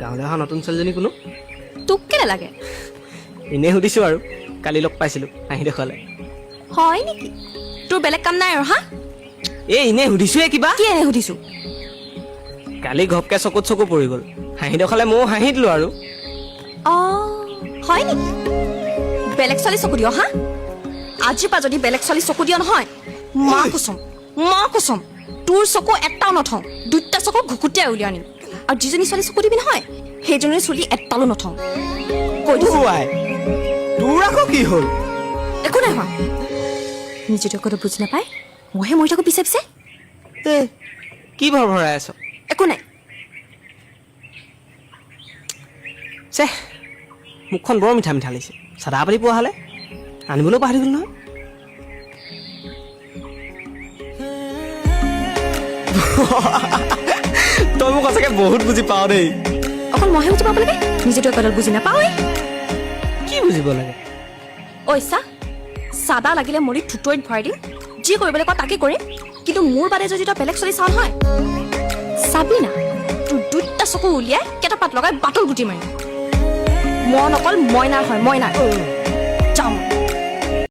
গাঁৱলৈ অহা নতুন ছোৱালীজনী কোনো তোক কেনে লাগে এনেই সুধিছোঁ আৰু কালি লগ পাইছিলোঁ হাঁহি দেখুৱালে হয় নেকি তোৰ বেলেগ কাম নাই আৰু হা এই এনেই সুধিছোঁহে কিবা কি এনে সুধিছো কালি ঘপকৈ চকুত চকু পৰি গ'ল হাঁহি দেখুৱালে ময়ো হাঁহি দিলোঁ আৰু হয় নেকি বেলেগ ছোৱালী চকু দিয় হা আজিৰ পৰা যদি বেলেগ ছোৱালী চকু দিয় নহয় মা কুচম তোৰ চকু এটাও নথওঁ দুটা চকু ঘুকুটিয়াই উলিয়াই আনিম আৰু যিজনী ছোৱালী চকু দিবি নহয় সেইজনী চুলি এটালো নথওঁ কৈ দিছো তোৰ আকৌ কি হ'ল একো নাই হোৱা নিজে কথা বুজি নাপায় মইহে মৰি থাকোঁ পিছে পিছে কি ভৰ ভৰাই আছ একো নাই চে মুখখন বৰ মিঠা মিঠা লাগিছে চাদা পাতি পোৱা হ'লে আনিবলৈও পাহৰি গ'ল নহয় তই মোক সঁচাকৈ বহুত বুজি পাৱ দেই অকল মইহে বুজি পাব লাগে নিজেতো একোডাল বুজি নাপাওঁৱেই কি বুজিব লাগে ঐ চাদা লাগিলে মৰি থুতৰিত ভৰাই দিম যি কৰিবলৈ কওঁ তাকে কৰিম কিন্তু মোৰ বাদে যদি তই বেলেগ ছোৱালী চাওঁ নহয় চাবি না তোৰ দুটা চকু উলিয়াই কেইটা পাত লগাই বাটল গুটি মাৰিম মন অকল মইনাৰ হয় মইনাৰ